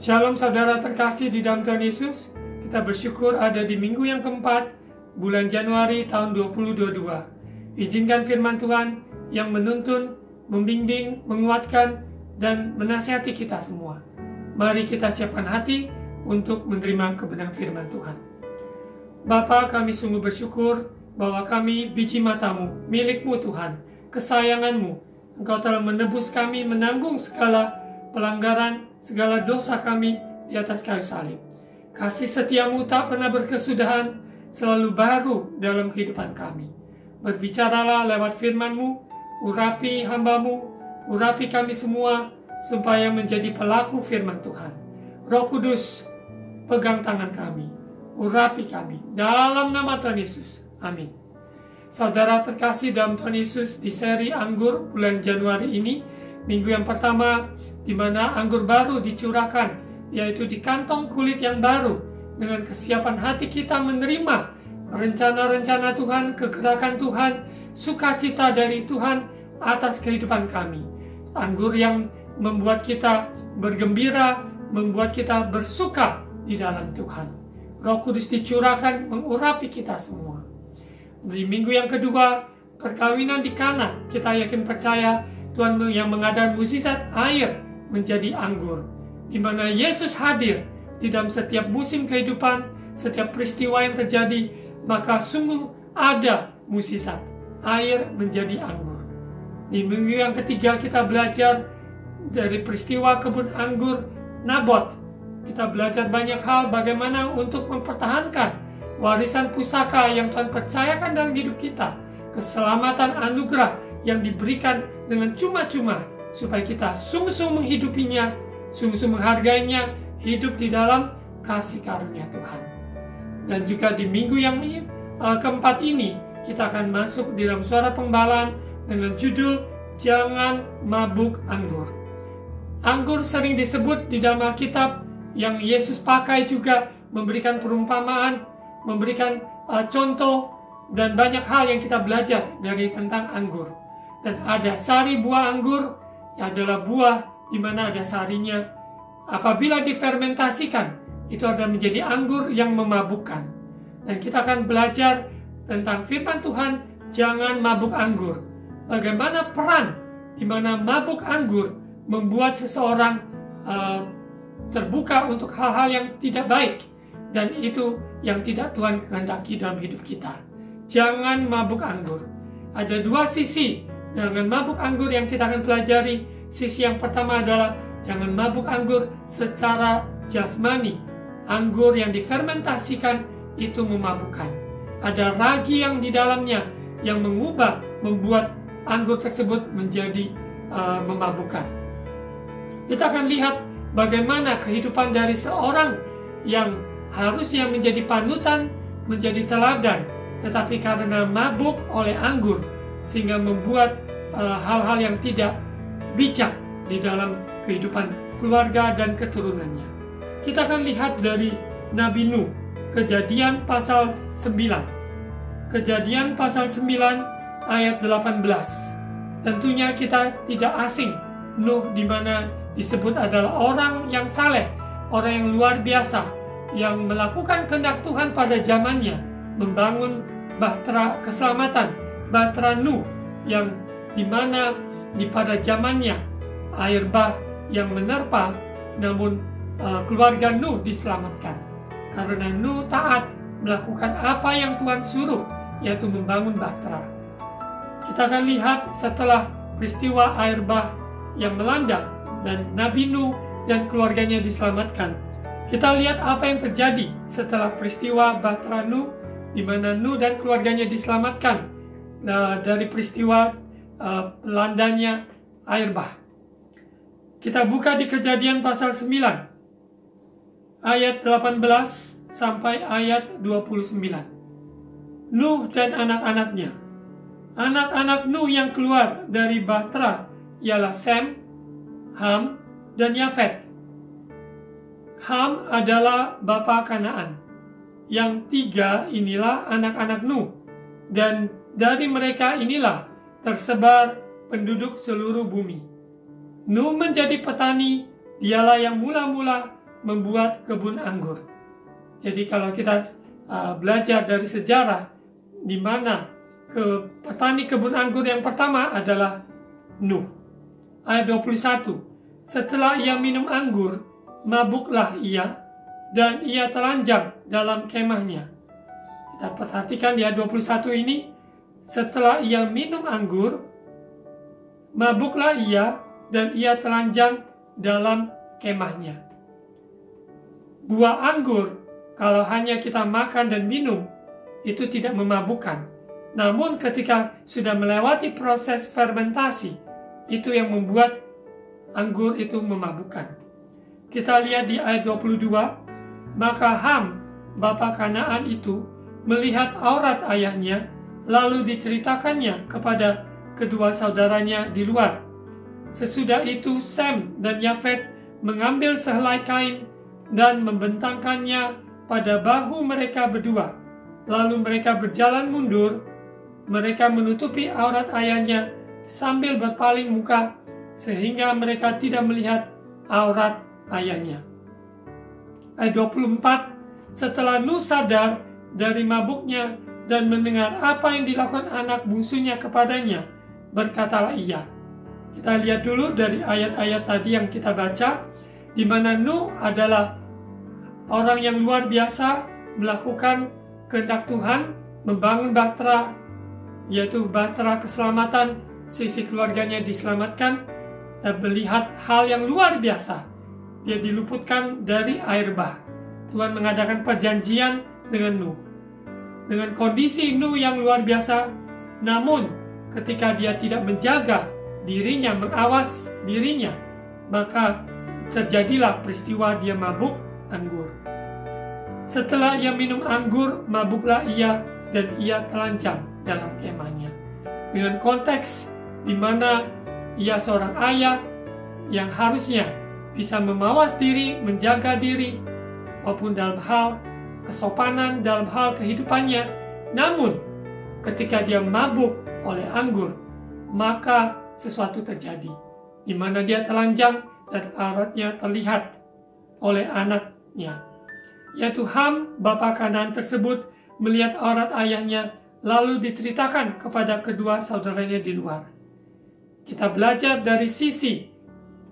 Shalom saudara terkasih di dalam Tuhan Yesus. Kita bersyukur ada di minggu yang keempat, bulan Januari tahun 2022. Izinkan firman Tuhan yang menuntun, membimbing, menguatkan, dan menasihati kita semua. Mari kita siapkan hati untuk menerima kebenaran firman Tuhan. Bapa, kami sungguh bersyukur bahwa kami biji matamu, milikmu Tuhan, kesayanganmu. Engkau telah menebus kami, menanggung segala pelanggaran, segala dosa kami di atas kayu salib. Kasih setiamu tak pernah berkesudahan, selalu baru dalam kehidupan kami. Berbicaralah lewat firman-Mu, urapi hamba-Mu, urapi kami semua, supaya menjadi pelaku firman Tuhan. Roh Kudus, pegang tangan kami, urapi kami, dalam nama Tuhan Yesus. Amin. Saudara terkasih dalam Tuhan Yesus, di seri Anggur bulan Januari ini, minggu yang pertama, di mana anggur baru dicurahkan, yaitu di kantong kulit yang baru, dengan kesiapan hati kita menerima rencana-rencana Tuhan, kegerakan Tuhan, sukacita dari Tuhan atas kehidupan kami. Anggur yang membuat kita bergembira, membuat kita bersuka di dalam Tuhan. Roh Kudus dicurahkan mengurapi kita semua. Di minggu yang kedua, perkawinan di Kana, kita yakin percaya Tuhan yang mengadakan mukjizat air menjadi anggur, di mana Yesus hadir di dalam setiap musim kehidupan, setiap peristiwa yang terjadi, maka sungguh ada mukjizat air menjadi anggur. Di minggu yang ketiga kita belajar dari peristiwa kebun anggur Nabot. Kita belajar banyak hal bagaimana untuk mempertahankan warisan pusaka yang Tuhan percayakan dalam hidup kita, keselamatan anugerah yang diberikan dengan cuma-cuma, supaya kita sungguh-sungguh menghidupinya, sungguh-sungguh menghargainya, hidup di dalam kasih karunia Tuhan. Dan juga di minggu yang keempat ini, kita akan masuk di dalam suara pengbalan dengan judul Jangan Mabuk Anggur. Anggur sering disebut di dalam Alkitab, yang Yesus pakai juga memberikan perumpamaan, memberikan contoh, dan banyak hal yang kita belajar dari tentang anggur. Dan ada sari buah anggur, adalah buah di mana ada sarinya. Apabila difermentasikan, itu adalah menjadi anggur yang memabukkan. Dan kita akan belajar tentang firman Tuhan, jangan mabuk anggur. Bagaimana peran di mana mabuk anggur membuat seseorang terbuka untuk hal-hal yang tidak baik. Dan itu yang tidak Tuhan kehendaki dalam hidup kita. Jangan mabuk anggur. Ada dua sisi dengan mabuk anggur yang kita akan pelajari. Sisi yang pertama adalah jangan mabuk anggur secara jasmani. Anggur yang difermentasikan itu memabukkan. Ada ragi yang di dalamnya yang mengubah, membuat anggur tersebut menjadi memabukkan. Kita akan lihat bagaimana kehidupan dari seorang yang harusnya menjadi panutan, menjadi teladan, tetapi karena mabuk oleh anggur, sehingga membuat hal-hal yang tidak bijak di dalam kehidupan keluarga dan keturunannya. Kita akan lihat dari Nabi Nuh, Kejadian pasal 9. Kejadian pasal 9 ayat 18. Tentunya kita tidak asing, Nuh di mana disebut adalah orang yang saleh, orang yang luar biasa, yang melakukan kehendak Tuhan pada zamannya, membangun bahtera keselamatan, bahtera Nuh, yang dimana pada zamannya air bah yang menerpa, namun keluarga Nuh diselamatkan karena Nuh taat melakukan apa yang Tuhan suruh, yaitu membangun bahtera. Kita akan lihat setelah peristiwa air bah yang melanda dan Nabi Nuh dan keluarganya diselamatkan. Kita lihat apa yang terjadi setelah peristiwa bahtera Nuh, di mana Nuh dan keluarganya diselamatkan dari peristiwa landanya air bah. Kita buka di Kejadian pasal 9 ayat 18 sampai ayat 29. Nuh dan anak-anaknya. Anak-anak Nuh yang keluar dari bahtera ialah Sem, Ham, dan Yafet. Ham adalah bapa Kanaan. Yang tiga inilah anak-anak Nuh, dan dari mereka inilah tersebar penduduk seluruh bumi. Nuh menjadi petani, dialah yang mula-mula membuat kebun anggur. Jadi kalau kita belajar dari sejarah, di mana petani kebun anggur yang pertama adalah Nuh. Ayat 21. Setelah ia minum anggur, mabuklah ia, dan ia telanjang dalam kemahnya. Kita perhatikan di ayat 21 ini, setelah ia minum anggur, mabuklah ia, dan ia telanjang dalam kemahnya. Buah anggur, kalau hanya kita makan dan minum, itu tidak memabukkan. Namun ketika sudah melewati proses fermentasi, itu yang membuat anggur itu memabukkan. Kita lihat di ayat 22, maka Ham, bapa Kanaan itu, melihat aurat ayahnya, lalu diceritakannya kepada kedua saudaranya di luar. Sesudah itu Sem dan Yafet mengambil sehelai kain dan membentangkannya pada bahu mereka berdua. Lalu mereka berjalan mundur, mereka menutupi aurat ayahnya sambil berpaling muka, sehingga mereka tidak melihat aurat ayahnya. Ayat 24, setelah Nuh sadar dari mabuknya dan mendengar apa yang dilakukan anak bungsunya kepadanya, berkatalah ia. Kita lihat dulu dari ayat-ayat tadi yang kita baca, di mana Nuh adalah orang yang luar biasa melakukan kehendak Tuhan, membangun bahtera, yaitu bahtera keselamatan, sisi keluarganya diselamatkan, dan melihat hal yang luar biasa. Dia diluputkan dari air bah. Tuhan mengadakan perjanjian dengan Nuh. Dengan kondisi Nuh yang luar biasa, namun ketika dia tidak menjaga dirinya, mengawas dirinya, maka terjadilah peristiwa dia mabuk anggur. Setelah ia minum anggur, mabuklah ia, dan ia telanjang dalam kemahnya. Dengan konteks di mana ia seorang ayah yang harusnya bisa memawas diri, menjaga diri, maupun dalam hal kesopanan, dalam hal kehidupannya. Namun, ketika dia mabuk oleh anggur, maka sesuatu terjadi, di mana dia telanjang dan auratnya terlihat oleh anaknya. Yaitu Ham, bapa Kanaan tersebut, melihat aurat ayahnya, lalu diceritakan kepada kedua saudaranya di luar. Kita belajar dari sisi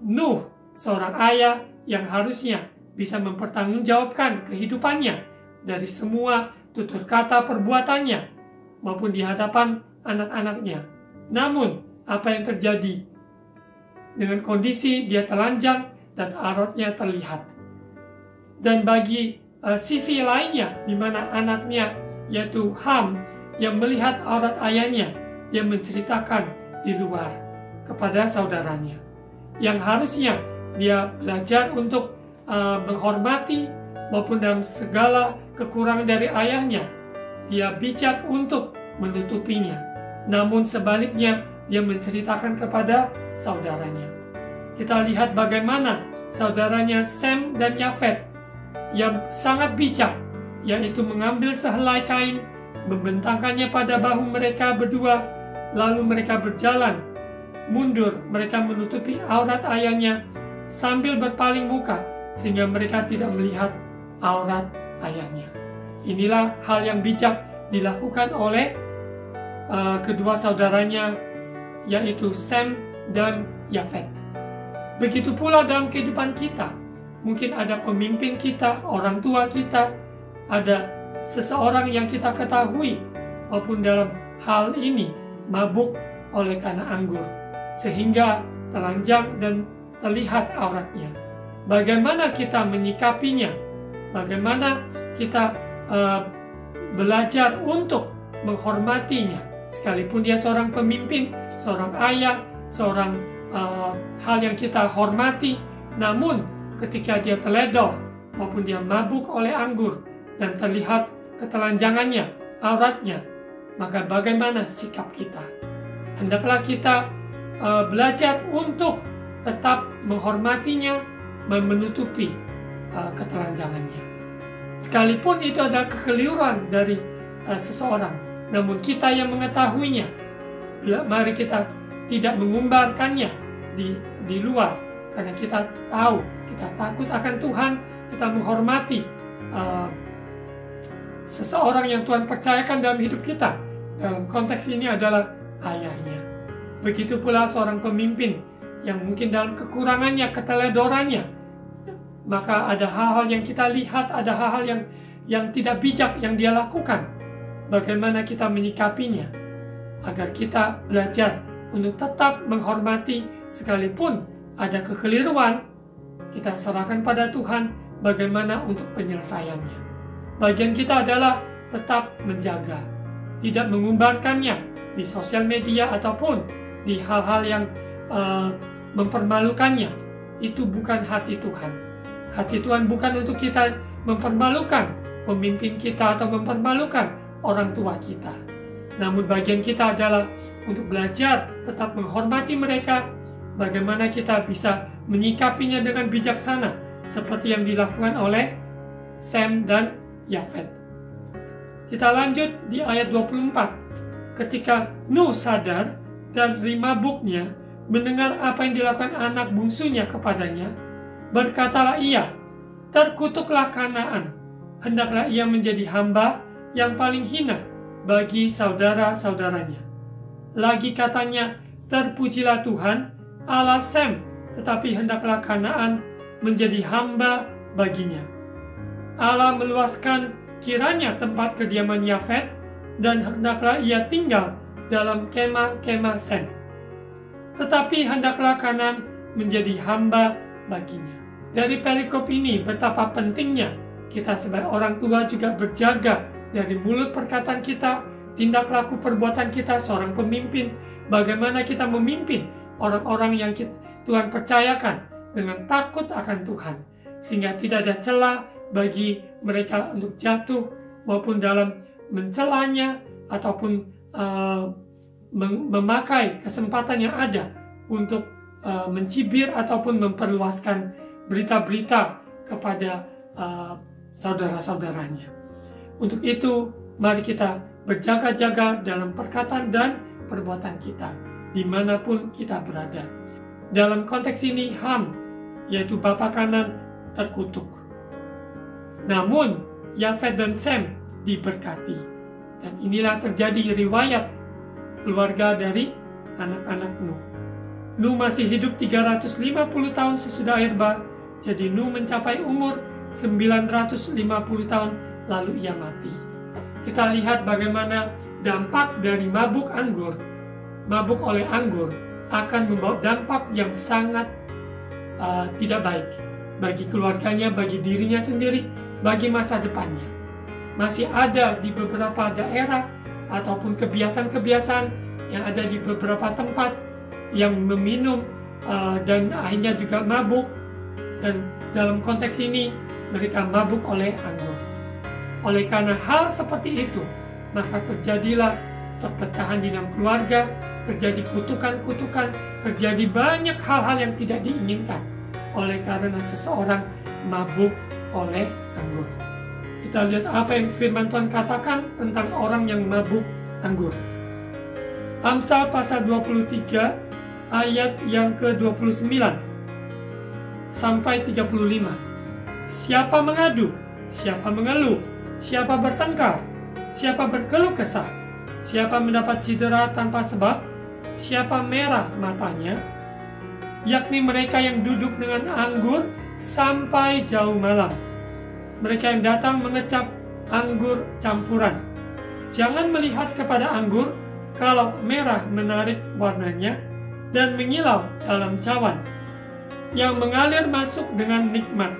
Nuh, seorang ayah yang harusnya bisa mempertanggungjawabkan kehidupannya dari semua tutur kata perbuatannya maupun di hadapan anak-anaknya. Namun, apa yang terjadi? Dengan kondisi dia telanjang dan auratnya terlihat. Dan bagi sisi lainnya, di mana anaknya, yaitu Ham, yang melihat aurat ayahnya, dia menceritakan di luar kepada saudaranya. Yang harusnya dia belajar untuk menghormati maupun dalam segala kekurangan dari ayahnya, dia bijak untuk menutupinya. Namun sebaliknya, dia menceritakan kepada saudaranya. Kita lihat bagaimana saudaranya Sem dan Yafet yang sangat bijak, yaitu mengambil sehelai kain, membentangkannya pada bahu mereka berdua, lalu mereka berjalan mundur, mereka menutupi aurat ayahnya sambil berpaling muka, sehingga mereka tidak melihat aurat ayahnya. Inilah hal yang bijak dilakukan oleh kedua saudaranya, yaitu Sem dan Yafet. Begitu pula dalam kehidupan kita. Mungkin ada pemimpin kita, orang tua kita, ada seseorang yang kita ketahui, maupun dalam hal ini mabuk oleh karena anggur, sehingga telanjang dan terlihat auratnya. Bagaimana kita menyikapinya? Bagaimana kita belajar untuk menghormatinya? Sekalipun dia seorang pemimpin, seorang ayah, seorang hal yang kita hormati, namun ketika dia teledor maupun dia mabuk oleh anggur dan terlihat ketelanjangannya, auratnya, maka bagaimana sikap kita? Hendaklah kita belajar untuk tetap menghormatinya, menutupi ketelanjangannya. Sekalipun itu adalah kekeliruan dari seseorang, namun kita yang mengetahuinya, mari kita tidak mengumbarkannya di luar, karena kita tahu, kita takut akan Tuhan, kita menghormati seseorang yang Tuhan percayakan dalam hidup kita. Dalam konteks ini adalah ayahnya. Begitu pula seorang pemimpin yang mungkin dalam kekurangannya, keteledorannya, maka ada hal-hal yang kita lihat, ada hal-hal yang tidak bijak yang dia lakukan. Bagaimana kita menyikapinya agar kita belajar untuk tetap menghormati, sekalipun ada kekeliruan, kita serahkan pada Tuhan bagaimana untuk penyelesaiannya. Bagian kita adalah tetap menjaga, tidak mengumbarkannya di sosial media ataupun di hal-hal yang mempermalukannya. Itu bukan hati Tuhan. Hati Tuhan bukan untuk kita mempermalukan pemimpin kita atau mempermalukan orang tua kita. Namun bagian kita adalah untuk belajar tetap menghormati mereka, bagaimana kita bisa menyikapinya dengan bijaksana, seperti yang dilakukan oleh Sem dan Yafet. Kita lanjut di ayat 24. Ketika Nuh sadar dari mabuknya, mendengar apa yang dilakukan anak bungsunya kepadanya, berkatalah ia, terkutuklah Kanaan, hendaklah ia menjadi hamba yang paling hina bagi saudara-saudaranya. Lagi katanya, terpujilah Tuhan, Allah Sem, tetapi hendaklah Kanaan menjadi hamba baginya. Allah meluaskan kiranya tempat kediaman Yafet, dan hendaklah ia tinggal dalam kemah-kemah Sem. Tetapi hendaklah Kanaan menjadi hamba baginya. Dari perikop ini betapa pentingnya kita sebagai orang tua juga berjaga dari mulut perkataan kita, tindak laku perbuatan kita seorang pemimpin, bagaimana kita memimpin orang-orang yang Tuhan percayakan dengan takut akan Tuhan, sehingga tidak ada celah bagi mereka untuk jatuh maupun dalam mencelanya ataupun memakai kesempatan yang ada untuk mencibir ataupun memperluaskan berita-berita kepada saudara-saudaranya. Untuk itu, mari kita berjaga-jaga dalam perkataan dan perbuatan kita, dimanapun kita berada. Dalam konteks ini, Ham, yaitu bapa kanan, terkutuk. Namun, Yafet dan Sem diberkati. Dan inilah terjadi riwayat keluarga dari anak-anak Nuh. Nuh masih hidup 350 tahun sesudah akhir bah, jadi Nuh mencapai umur 950 tahun lalu ia mati. Kita lihat bagaimana dampak dari mabuk oleh anggur akan membawa dampak yang sangat tidak baik bagi keluarganya, bagi dirinya sendiri, bagi masa depannya. Masih ada di beberapa daerah ataupun kebiasaan-kebiasaan yang ada di beberapa tempat yang meminum dan akhirnya juga mabuk, dan dalam konteks ini mereka mabuk oleh anggur. Oleh karena hal seperti itu, maka terjadilah perpecahan di dalam keluarga, terjadi kutukan-kutukan, terjadi banyak hal-hal yang tidak diinginkan oleh karena seseorang mabuk oleh anggur. Kita lihat apa yang firman Tuhan katakan tentang orang yang mabuk anggur. Amsal pasal 23 ayat yang ke-29 sampai 35. Siapa mengadu, siapa mengeluh, siapa bertengkar, siapa berkeluh kesah, siapa mendapat cedera tanpa sebab, siapa merah matanya, yakni mereka yang duduk dengan anggur sampai jauh malam, mereka yang datang mengecap anggur campuran. Jangan melihat kepada anggur kalau merah menarik warnanya dan mengilau dalam cawan, yang mengalir masuk dengan nikmat,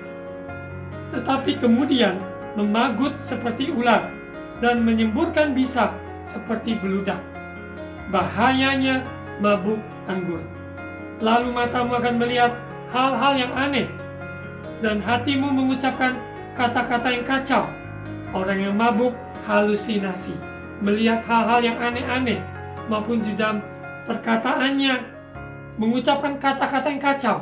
tetapi kemudian memagut seperti ular dan menyemburkan bisa seperti beludak. Bahayanya mabuk anggur. Lalu matamu akan melihat hal-hal yang aneh, dan hatimu mengucapkan kata-kata yang kacau. Orang yang mabuk halusinasi, melihat hal-hal yang aneh-aneh, maupun di dalam perkataannya mengucapkan kata-kata yang kacau.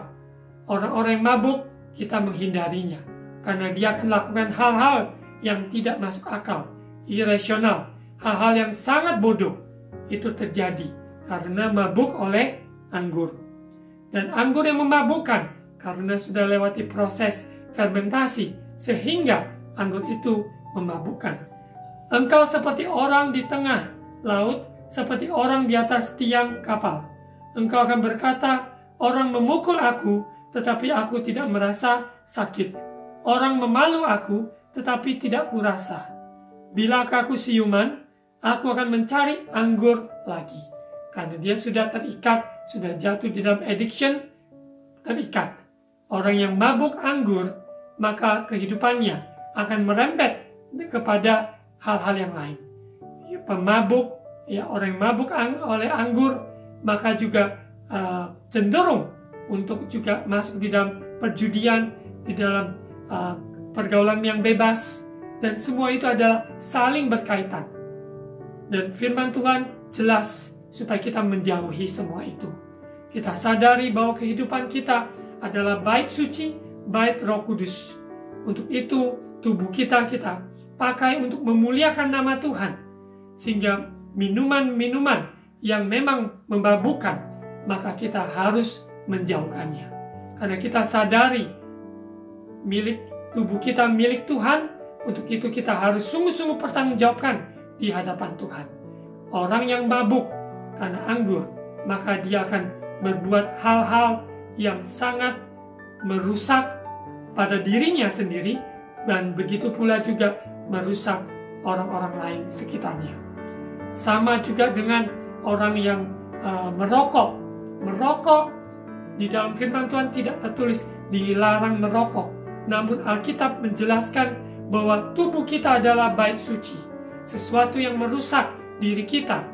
Orang-orang yang mabuk, kita menghindarinya, karena dia akan lakukan hal-hal yang tidak masuk akal, irasional, hal-hal yang sangat bodoh. Itu terjadi karena mabuk oleh anggur. Dan anggur yang memabukkan karena sudah lewati proses fermentasi sehingga anggur itu memabukkan. Engkau seperti orang di tengah laut, seperti orang di atas tiang kapal. Engkau akan berkata, orang memukul aku, tetapi aku tidak merasa sakit. Orang memalu aku, tetapi tidak kurasa. Bila aku siuman, aku akan mencari anggur lagi. Karena dia sudah terikat, sudah jatuh di dalam addiction, terikat. Orang yang mabuk anggur, maka kehidupannya akan merembet kepada hal-hal yang lain. Pemabuk, orang yang mabuk oleh anggur, maka juga cenderung untuk juga masuk di dalam perjudian, di dalam pergaulan yang bebas, dan semua itu adalah saling berkaitan. Dan firman Tuhan jelas supaya kita menjauhi semua itu. Kita sadari bahwa kehidupan kita adalah bait suci, bait Roh Kudus. Untuk itu tubuh kita pakai untuk memuliakan nama Tuhan. Sehingga minuman-minuman yang memang memabukkan, maka kita harus menjauhkannya. Karena kita sadari tubuh kita milik Tuhan. Untuk itu kita harus sungguh-sungguh bertanggungjawabkan di hadapan Tuhan. Orang yang mabuk karena anggur, maka dia akan berbuat hal-hal yang sangat merusak pada dirinya sendiri, dan begitu pula juga merusak orang-orang lain sekitarnya. Sama juga dengan orang yang merokok. Merokok di dalam firman Tuhan tidak tertulis dilarang merokok. Namun Alkitab menjelaskan bahwa tubuh kita adalah bait suci. Sesuatu yang merusak diri kita,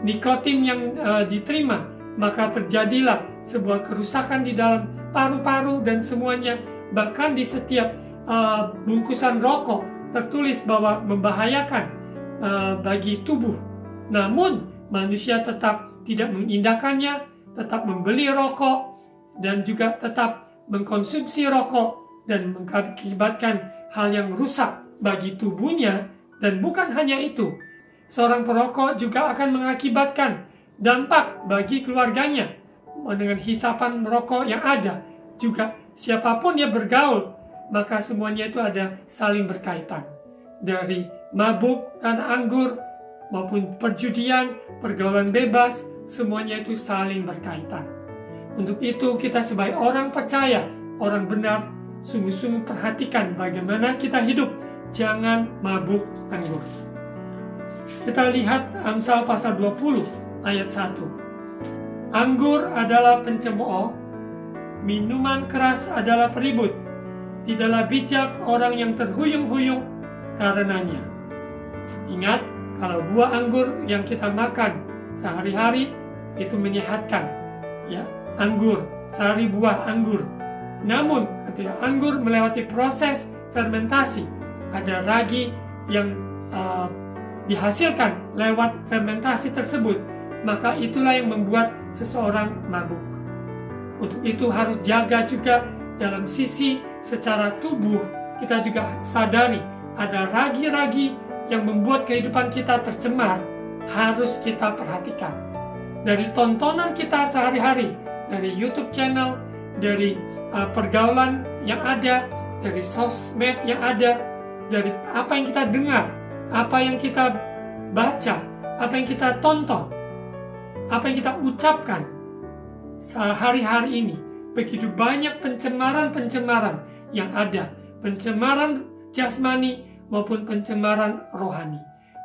nikotin yang diterima, maka terjadilah sebuah kerusakan di dalam paru-paru dan semuanya. Bahkan di setiap bungkusan rokok tertulis bahwa membahayakan bagi tubuh. Namun manusia tetap tidak mengindahkannya, tetap membeli rokok, dan juga tetap mengkonsumsi rokok dan mengakibatkan hal yang rusak bagi tubuhnya. Dan bukan hanya itu, seorang perokok juga akan mengakibatkan dampak bagi keluarganya dengan hisapan merokok yang ada. Juga siapapun dia bergaul, maka semuanya itu ada saling berkaitan. Dari mabuk karena anggur, maupun perjudian, pergaulan bebas, semuanya itu saling berkaitan. Untuk itu kita sebagai orang percaya, orang benar, sungguh-sungguh perhatikan bagaimana kita hidup. Jangan mabuk anggur. Kita lihat Amsal pasal 20 ayat 1. Anggur adalah pencemooh, minuman keras adalah peribut. Tidaklah bijak orang yang terhuyung-huyung karenanya. Ingat, kalau buah anggur yang kita makan sehari-hari itu menyehatkan, ya, anggur, sari buah anggur. Namun ketika anggur melewati proses fermentasi, ada ragi yang dihasilkan lewat fermentasi tersebut, maka itulah yang membuat seseorang mabuk. Untuk itu harus jaga juga dalam sisi secara tubuh. Kita juga sadari ada ragi-ragi yang membuat kehidupan kita tercemar, harus kita perhatikan. Dari tontonan kita sehari-hari, dari YouTube channel, dari pergaulan yang ada, dari sosmed yang ada, dari apa yang kita dengar, apa yang kita baca, apa yang kita tonton, apa yang kita ucapkan sehari-hari ini. Begitu banyak pencemaran-pencemaran yang ada, pencemaran jasmani maupun pencemaran rohani.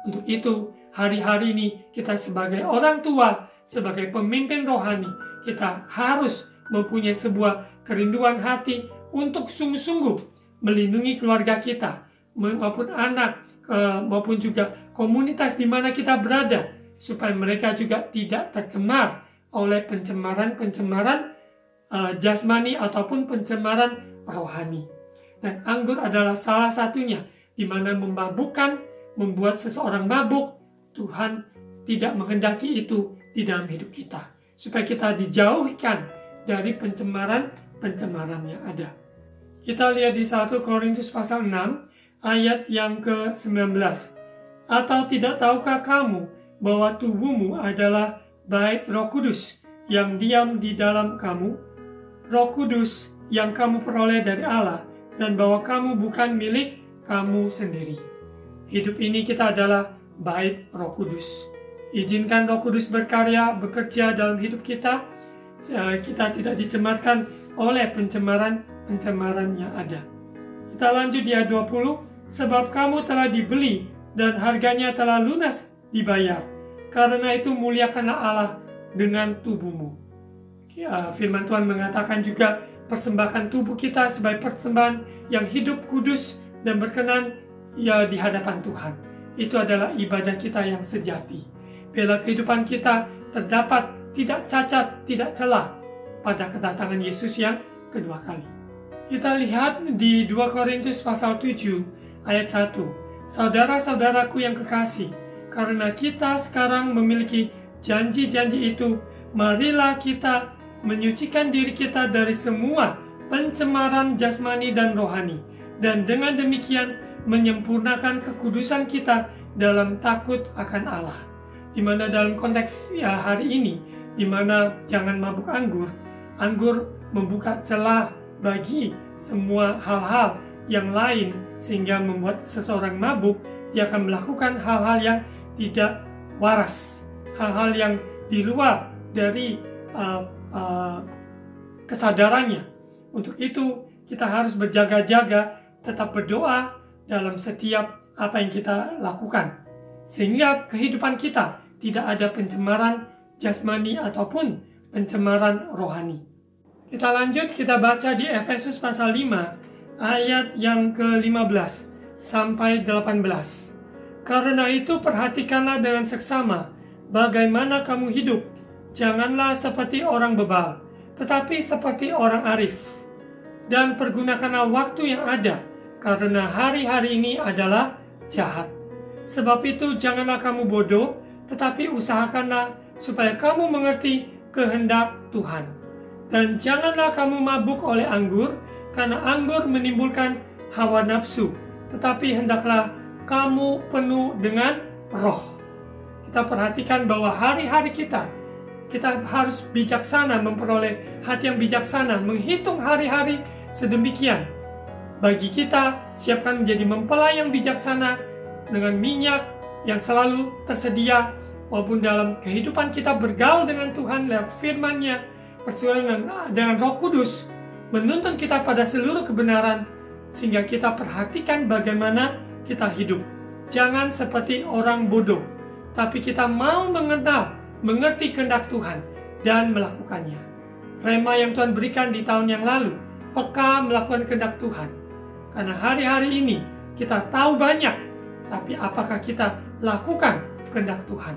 Untuk itu, hari-hari ini kita sebagai orang tua, sebagai pemimpin rohani, kita harus mempunyai sebuah kerinduan hati untuk sungguh-sungguh melindungi keluarga kita, maupun anak, maupun juga komunitas di mana kita berada, supaya mereka juga tidak tercemar oleh pencemaran-pencemaran jasmani ataupun pencemaran rohani. Dan anggur adalah salah satunya, di mana memabukkan, membuat seseorang mabuk. Tuhan tidak menghendaki itu di dalam hidup kita, supaya kita dijauhkan dari pencemaran-pencemaran yang ada. Kita lihat di 1 Korintus pasal 6 ayat yang ke-19. Atau tidak tahukah kamu bahwa tubuhmu adalah bait Roh Kudus yang diam di dalam kamu? Roh Kudus yang kamu peroleh dari Allah dan bahwa kamu bukan milik kamu sendiri. Hidup ini kita adalah bait Roh Kudus. Izinkan Roh Kudus berkarya, bekerja dalam hidup kita. Kita tidak dicemarkan oleh pencemaran yang ada. Kita lanjut di ayat 20. Sebab kamu telah dibeli dan harganya telah lunas dibayar. Karena itu muliakanlah Allah dengan tubuhmu. Firman Tuhan mengatakan juga persembahkan tubuh kita sebagai persembahan yang hidup, kudus, dan berkenan di hadapan Tuhan. Itu adalah ibadah kita yang sejati. Bila kehidupan kita terdapat tidak cacat, tidak celah pada kedatangan Yesus yang kedua kali. Kita lihat di 2 Korintus pasal 7 ayat 1. Saudara-saudaraku yang kekasih, karena kita sekarang memiliki janji-janji itu, marilah kita menyucikan diri kita dari semua pencemaran jasmani dan rohani, dan dengan demikian menyempurnakan kekudusan kita dalam takut akan Allah. Di mana dalam konteks hari ini, di mana jangan mabuk anggur membuka celah bagi semua hal-hal yang lain sehingga membuat seseorang mabuk. Dia akan melakukan hal-hal yang tidak waras, hal-hal yang di luar dari kesadarannya. Untuk itu kita harus berjaga-jaga, tetap berdoa dalam setiap apa yang kita lakukan, sehingga kehidupan kita tidak ada pencemaran jasmani ataupun pencemaran rohani. Kita lanjut, kita baca di Efesus pasal 5 ayat yang ke-15 sampai 18. Karena itu perhatikanlah dengan seksama bagaimana kamu hidup. Janganlah seperti orang bebal, tetapi seperti orang arif. Dan pergunakanlah waktu yang ada, karena hari-hari ini adalah jahat. Sebab itu janganlah kamu bodoh, tetapi usahakanlah supaya kamu mengerti kehendak Tuhan. Dan janganlah kamu mabuk oleh anggur, karena anggur menimbulkan hawa nafsu, tetapi hendaklah kamu penuh dengan roh. Kita perhatikan bahwa hari-hari kita harus bijaksana, memperoleh hati yang bijaksana, menghitung hari-hari sedemikian. Bagi kita, siapkan menjadi mempelai yang bijaksana dengan minyak yang selalu tersedia, maupun dalam kehidupan kita bergaul dengan Tuhan lewat firman-Nya, persoalan dengan Roh Kudus menuntun kita pada seluruh kebenaran, sehingga kita perhatikan bagaimana kita hidup. Jangan seperti orang bodoh, tapi kita mau mengenal, mengerti kehendak Tuhan dan melakukannya. Rema yang Tuhan berikan di tahun yang lalu, peka melakukan kehendak Tuhan. Karena hari-hari ini kita tahu banyak, tapi apakah kita lakukan kehendak Tuhan?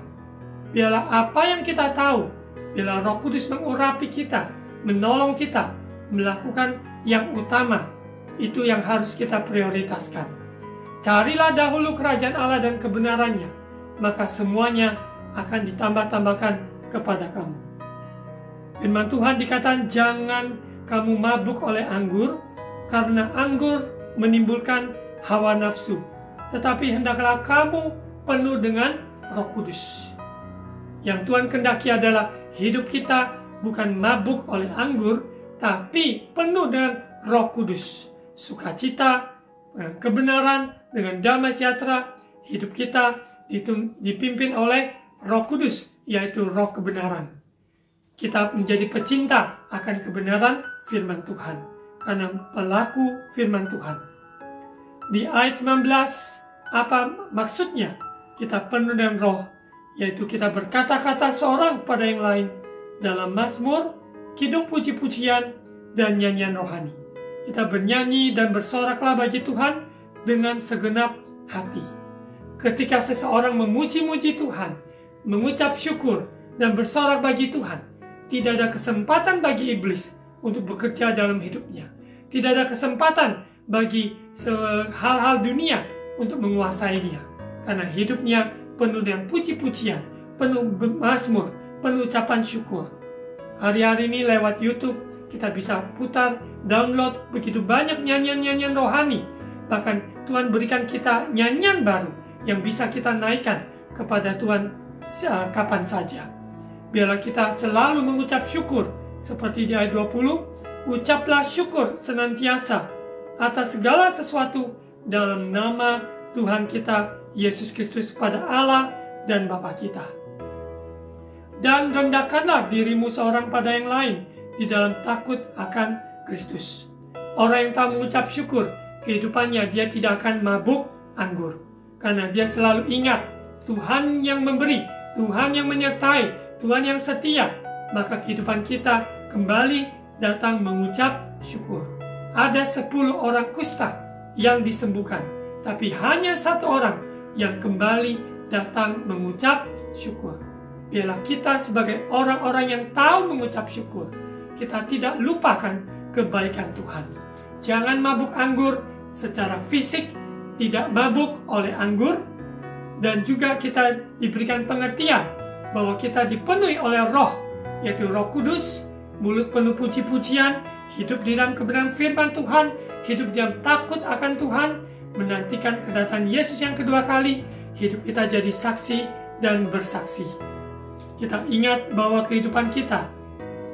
Biarlah apa yang kita tahu, biarlah Roh Kudus mengurapi kita, menolong kita melakukan yang utama. Itu yang harus kita prioritaskan. Carilah dahulu kerajaan Allah dan kebenarannya, maka semuanya akan ditambah-tambahkan kepada kamu. Firman Tuhan dikatakan, jangan kamu mabuk oleh anggur, karena anggur menimbulkan hawa nafsu, tetapi hendaklah kamu penuh dengan Roh Kudus. Yang Tuhan kehendaki adalah hidup kita bukan mabuk oleh anggur, tapi penuh dengan Roh Kudus. Sukacita, dengan kebenaran, dengan damai sejahtera. Hidup kita dipimpin oleh Roh Kudus, yaitu Roh kebenaran. Kita menjadi pecinta akan kebenaran firman Tuhan, karena pelaku firman Tuhan. Di ayat 19, apa maksudnya kita penuh dengan roh? Yaitu kita berkata-kata seorang kepada yang lain dalam mazmur, kidung puji-pujian, dan nyanyian rohani. Kita bernyanyi dan bersoraklah bagi Tuhan dengan segenap hati. Ketika seseorang memuji-muji Tuhan, mengucap syukur, dan bersorak bagi Tuhan, tidak ada kesempatan bagi iblis untuk bekerja dalam hidupnya. Tidak ada kesempatan bagi hal-hal dunia untuk menguasainya. Karena hidupnya penuh dengan puji-pujian, penuh mazmur, penuh ucapan syukur. Hari-hari ini lewat YouTube kita bisa putar, download begitu banyak nyanyian-nyanyian rohani. Bahkan Tuhan berikan kita nyanyian baru yang bisa kita naikkan kepada Tuhan kapan saja. Biarlah kita selalu mengucap syukur seperti di ayat 20, ucaplah syukur senantiasa atas segala sesuatu dalam nama Tuhan kita Yesus Kristus kepada Allah dan Bapa kita. Dan rendahkanlah dirimu seorang pada yang lain di dalam takut akan Kristus. Orang yang tak mengucap syukur, kehidupannya dia tidak akan mabuk anggur. Karena dia selalu ingat Tuhan yang memberi, Tuhan yang menyertai, Tuhan yang setia. Maka kehidupan kita kembali datang mengucap syukur. Ada 10 orang kusta yang disembuhkan, tapi hanya 1 orang yang kembali datang mengucap syukur. Biarlah kita sebagai orang-orang yang tahu mengucap syukur, kita tidak lupakan kebaikan Tuhan. Jangan mabuk anggur secara fisik, tidak mabuk oleh anggur, dan juga kita diberikan pengertian bahwa kita dipenuhi oleh roh, yaitu Roh Kudus, mulut penuh puji-pujian, hidup di dalam kebenaran firman Tuhan, hidup di dalam takut akan Tuhan, menantikan kedatangan Yesus yang kedua kali, hidup kita jadi saksi dan bersaksi. Kita ingat bahwa kehidupan kita,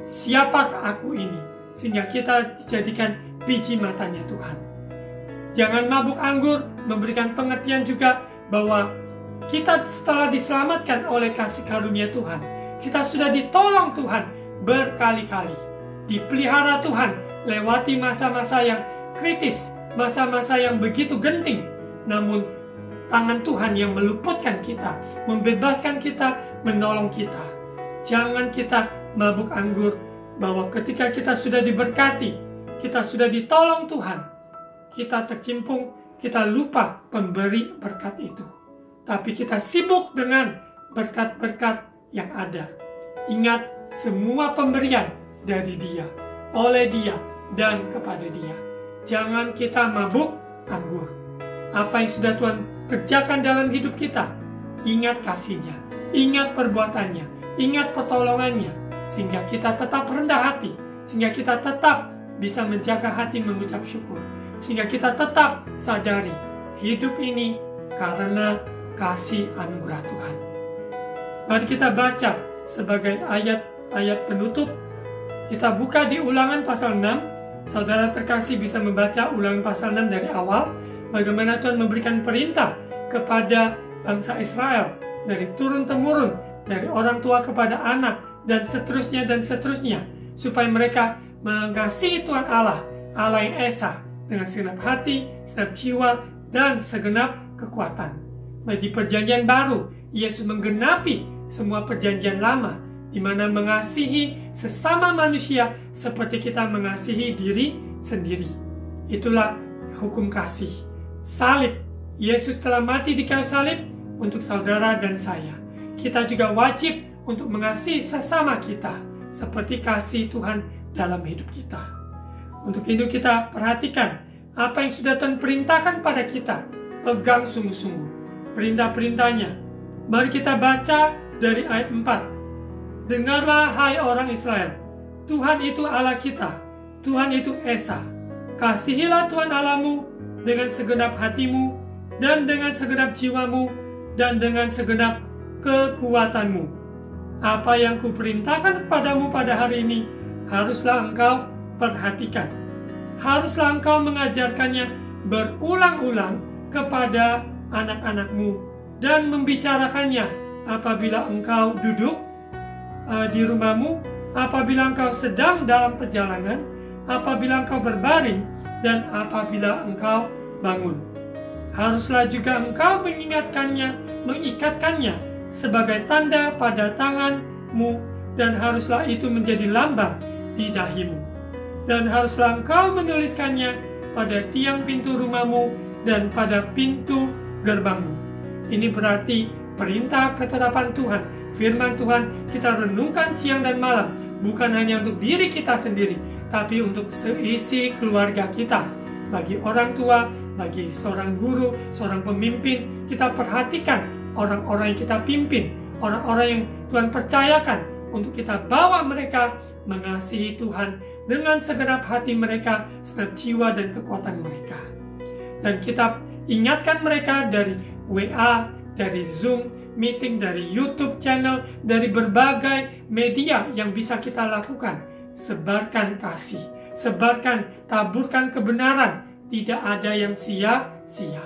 siapakah aku ini? Sehingga kita dijadikan biji matanya Tuhan. Jangan mabuk anggur, memberikan pengertian juga bahwa kita setelah diselamatkan oleh kasih karunia Tuhan, kita sudah ditolong Tuhan berkali-kali, dipelihara Tuhan lewati masa-masa yang kritis, masa-masa yang begitu genting. Namun tangan Tuhan yang meluputkan kita, membebaskan kita, menolong kita. Jangan kita mabuk anggur bahwa ketika kita sudah diberkati, kita sudah ditolong Tuhan, kita tercimpung, kita lupa pemberi berkat itu. Tapi kita sibuk dengan berkat-berkat yang ada. Ingat, semua pemberian dari Dia, oleh Dia, dan kepada Dia. Jangan kita mabuk anggur. Apa yang sudah Tuhan kerjakan dalam hidup kita, ingat kasih-Nya, ingat perbuatannya, ingat pertolongannya, sehingga kita tetap rendah hati, sehingga kita tetap bisa menjaga hati mengucap syukur, sehingga kita tetap sadari hidup ini karena kasih anugerah Tuhan. Mari kita baca sebagai ayat-ayat penutup. Kita buka di Ulangan pasal 6. Saudara terkasih bisa membaca Ulangan pasal 6 dari awal, bagaimana Tuhan memberikan perintah kepada bangsa Israel dari turun-temurun, dari orang tua kepada anak, dan seterusnya, supaya mereka mengasihi Tuhan Allah, Allah yang Esa, dengan segenap hati, segenap jiwa, dan segenap kekuatan. Di perjanjian baru, Yesus menggenapi semua perjanjian lama, di mana mengasihi sesama manusia seperti kita mengasihi diri sendiri. Itulah hukum kasih. Salib, Yesus telah mati di kayu salib untuk saudara dan saya. Kita juga wajib untuk mengasihi sesama kita, seperti kasih Tuhan dalam hidup kita. Untuk itu kita perhatikan apa yang sudah Tuhan perintahkan pada kita. Pegang sungguh-sungguh perintah-perintahnya. Mari kita baca dari ayat 4. Dengarlah hai orang Israel, Tuhan itu Allah kita, Tuhan itu Esa. Kasihilah Tuhan Allahmu dengan segenap hatimu, dan dengan segenap jiwamu, dan dengan segenap kekuatanmu. Apa yang kuperintahkan kepadamu pada hari ini, haruslah engkau perhatikan. Haruslah engkau mengajarkannya berulang-ulang kepada anak-anakmu, dan membicarakannya apabila engkau duduk di rumahmu, apabila engkau sedang dalam perjalanan, apabila engkau berbaring, dan apabila engkau bangun. Haruslah juga engkau mengikatkannya sebagai tanda pada tanganmu, dan haruslah itu menjadi lambang di dahimu. Dan haruslah engkau menuliskannya pada tiang pintu rumahmu dan pada pintu gerbangmu. Ini berarti perintah ketetapan Tuhan, firman Tuhan kita renungkan siang dan malam, bukan hanya untuk diri kita sendiri, tapi untuk seisi keluarga kita. Bagi orang tua, bagi seorang guru, seorang pemimpin, kita perhatikan orang-orang yang kita pimpin, orang-orang yang Tuhan percayakan untuk kita bawa mereka mengasihi Tuhan dengan segenap hati mereka, segenap jiwa dan kekuatan mereka. Dan kita ingatkan mereka dari WA, dari Zoom meeting, dari YouTube channel, dari berbagai media yang bisa kita lakukan. Sebarkan kasih, sebarkan, taburkan kebenaran tidak ada yang sia-sia.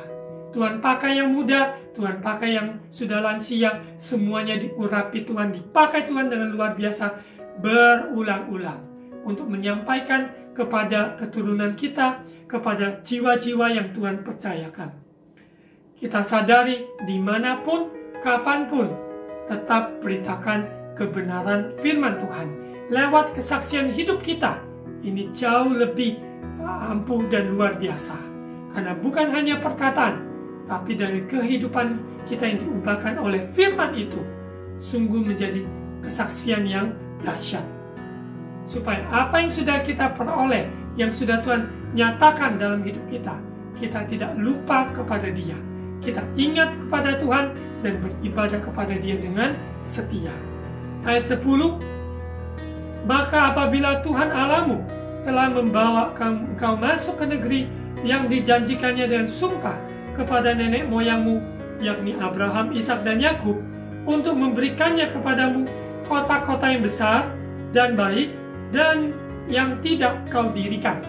Tuhan pakai yang muda, Tuhan pakai yang sudah lansia, semuanya diurapi Tuhan, dipakai Tuhan dengan luar biasa berulang-ulang untuk menyampaikan kepada keturunan kita, kepada jiwa-jiwa yang Tuhan percayakan. Kita sadari dimanapun, kapanpun, tetap beritakan kebenaran firman Tuhan lewat kesaksian hidup kita. Ini jauh lebih ampuh dan luar biasa, karena bukan hanya perkataan, tapi dari kehidupan kita yang diubahkan oleh firman itu, sungguh menjadi kesaksian yang dahsyat. Supaya apa yang sudah kita peroleh, yang sudah Tuhan nyatakan dalam hidup kita, kita tidak lupa kepada Dia. Kita ingat kepada Tuhan dan beribadah kepada Dia dengan setia. Ayat 10, maka apabila Tuhan Allahmu telah membawa engkau masuk ke negeri yang dijanjikannya dengan sumpah kepada nenek moyangmu, yakni Abraham, Ishak, dan Yakub, untuk memberikannya kepadamu kota-kota yang besar dan baik dan yang tidak kau dirikan.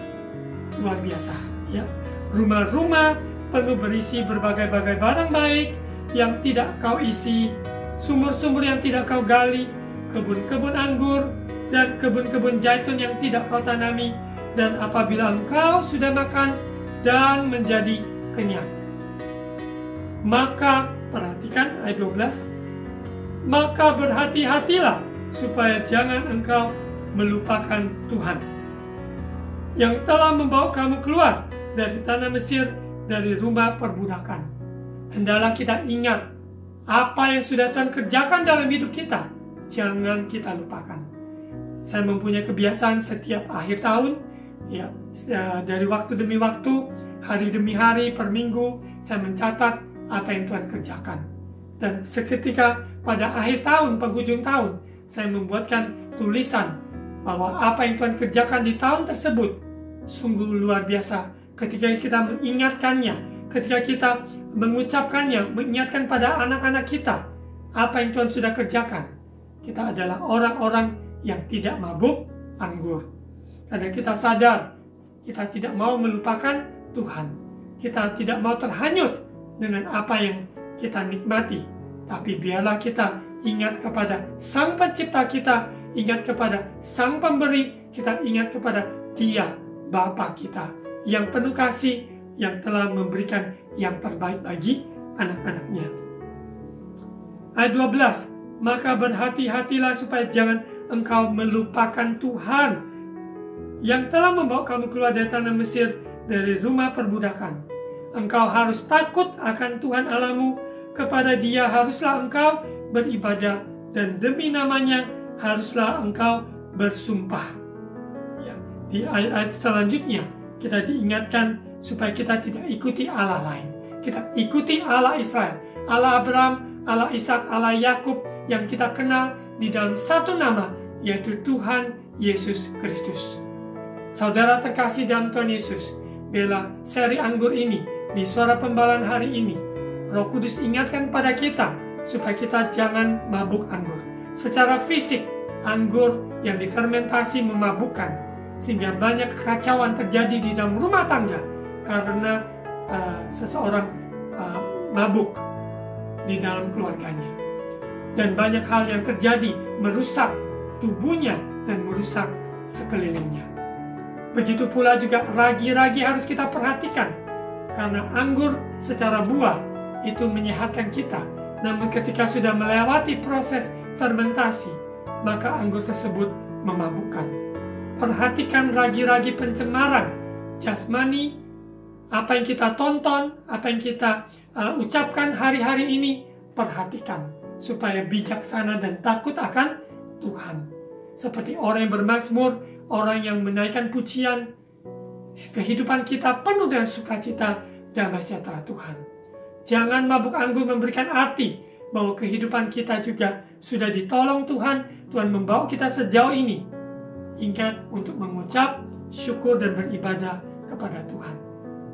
Luar biasa, ya. Rumah-rumah penuh berisi berbagai-bagai barang baik yang tidak kau isi, sumur-sumur yang tidak kau gali, kebun-kebun anggur dan kebun-kebun zaitun yang tidak kau tanami. Dan apabila engkau sudah makan dan menjadi kenyang, maka, perhatikan ayat 12, maka berhati-hatilah supaya jangan engkau melupakan Tuhan yang telah membawa kamu keluar dari tanah Mesir, dari rumah perbudakan. Hendaklah kita ingat apa yang sudah Tuhan kerjakan dalam hidup kita. Jangan kita lupakan. Saya mempunyai kebiasaan setiap akhir tahun, ya, dari waktu demi waktu, hari demi hari, per minggu, saya mencatat apa yang Tuhan kerjakan. Dan seketika pada akhir tahun, penghujung tahun, saya membuatkan tulisan bahwa apa yang Tuhan kerjakan di tahun tersebut sungguh luar biasa. Ketika kita mengingatkannya, ketika kita mengucapkannya, mengingatkan pada anak-anak kita apa yang Tuhan sudah kerjakan, kita adalah orang-orang yang tidak mabuk anggur. Karena kita sadar kita tidak mau melupakan Tuhan. Kita tidak mau terhanyut dengan apa yang kita nikmati, tapi biarlah kita ingat kepada Sang Pencipta kita, ingat kepada Sang Pemberi, kita ingat kepada Dia, Bapa kita, yang penuh kasih, yang telah memberikan yang terbaik bagi anak-anaknya. Ayat 12, maka berhati-hatilah supaya jangan engkau melupakan Tuhan yang telah membawa kamu keluar dari tanah Mesir, dari rumah perbudakan. Engkau harus takut akan Tuhan Allahmu, kepada Dia haruslah engkau beribadah, dan demi namanya haruslah engkau bersumpah. Ya, di ayat-ayat selanjutnya kita diingatkan supaya kita tidak ikuti Allah lain. Kita ikuti Allah Israel, Allah Abraham, Allah Ishak, Allah Yakub yang kita kenal di dalam satu nama, yaitu Tuhan Yesus Kristus. Saudara terkasih dalam Tuhan Yesus, biarlah seri anggur ini di Suara Pembalaan hari ini, Roh Kudus ingatkan pada kita supaya kita jangan mabuk anggur. Secara fisik, anggur yang difermentasi memabukkan, sehingga banyak kekacauan terjadi di dalam rumah tangga karena seseorang mabuk di dalam keluarganya. Dan banyak hal yang terjadi merusak tubuhnya dan merusak sekelilingnya. Begitu pula juga ragi-ragi harus kita perhatikan, karena anggur secara buah itu menyehatkan kita. Namun ketika sudah melewati proses fermentasi, maka anggur tersebut memabukkan. Perhatikan ragi-ragi pencemaran jasmani, apa yang kita tonton, apa yang kita ucapkan hari-hari ini, perhatikan supaya bijaksana dan takut akan Tuhan. Seperti orang yang bermazmur, orang yang menaikkan pujian, kehidupan kita penuh dengan sukacita, damai sejahtera Tuhan. Jangan mabuk anggur memberikan arti bahwa kehidupan kita juga sudah ditolong Tuhan, Tuhan membawa kita sejauh ini. Ingat untuk mengucap syukur dan beribadah kepada Tuhan.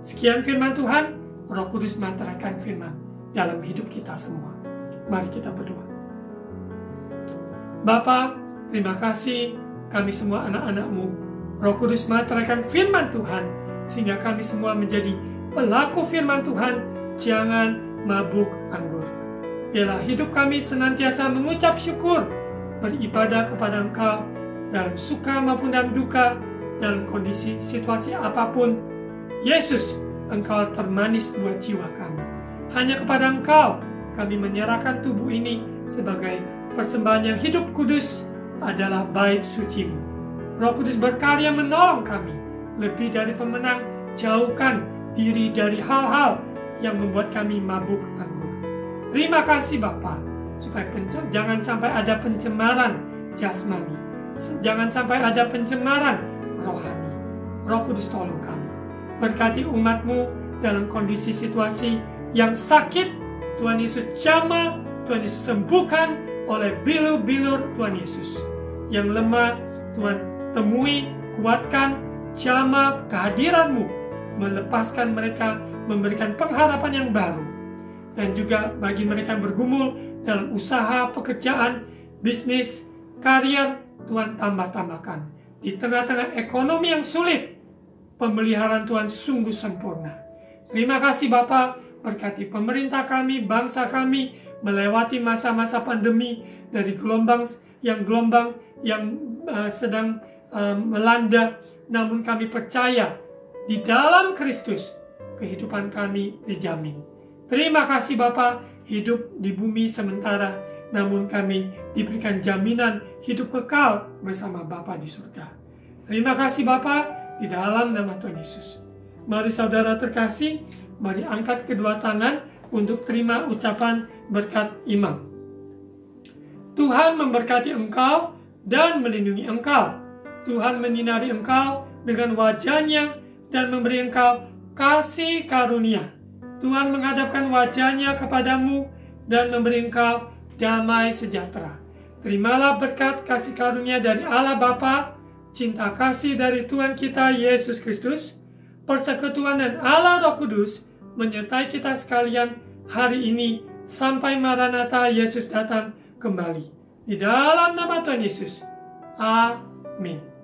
Sekian firman Tuhan, Roh Kudus menyatakan firman dalam hidup kita semua. Mari kita berdoa. Bapa, terima kasih kami semua anak-anak-Mu. Roh Kudus menyatakan firman Tuhan sehingga kami semua menjadi pelaku firman Tuhan, jangan mabuk anggur. Biarlah hidup kami senantiasa mengucap syukur, beribadah kepada Engkau dalam suka maupun dalam duka, dalam kondisi situasi apapun. Yesus, Engkau termanis buat jiwa kami. Hanya kepada Engkau kami menyerahkan tubuh ini sebagai persembahan yang hidup kudus, adalah bait suci-Mu. Roh Kudus berkarya menolong kami. Lebih dari pemenang, jauhkan diri dari hal-hal yang membuat kami mabuk anggur. Terima kasih Bapa, supaya jangan sampai ada pencemaran jasmani, jangan sampai ada pencemaran rohani. Roh Kudus tolong kami. Berkati umat-Mu dalam kondisi situasi yang sakit. Tuhan Yesus jamah, Tuhan Yesus sembuhkan oleh bilur-bilur Tuhan Yesus. Yang lemah, Tuhan temui, kuatkan, jamah kehadiran-Mu, melepaskan mereka, memberikan pengharapan yang baru. Dan juga bagi mereka yang bergumul dalam usaha, pekerjaan, bisnis, karier, Tuhan tambah-tambahkan. Di tengah-tengah ekonomi yang sulit, pemeliharaan Tuhan sungguh sempurna. Terima kasih Bapa, berkati pemerintah kami, bangsa kami, melewati masa-masa pandemi, dari gelombang yang sedang melanda. Namun kami percaya di dalam Kristus kehidupan kami dijamin. Terima kasih Bapa, hidup di bumi sementara, namun kami diberikan jaminan hidup kekal bersama Bapa di surga. Terima kasih Bapa, di dalam nama Tuhan Yesus. Mari saudara terkasih, mari angkat kedua tangan untuk terima ucapan berkat imam. Tuhan memberkati engkau dan melindungi engkau. Tuhan menyinari engkau dengan wajah-Nya dan memberi engkau kasih karunia. Tuhan menghadapkan wajah-Nya kepadamu dan memberi engkau damai sejahtera. Terimalah berkat kasih karunia dari Allah Bapa, cinta kasih dari Tuhan kita Yesus Kristus, persekutuan dan Allah Roh Kudus menyertai kita sekalian hari ini sampai Maranatha Yesus datang kembali. Di dalam nama Tuhan Yesus. Amin.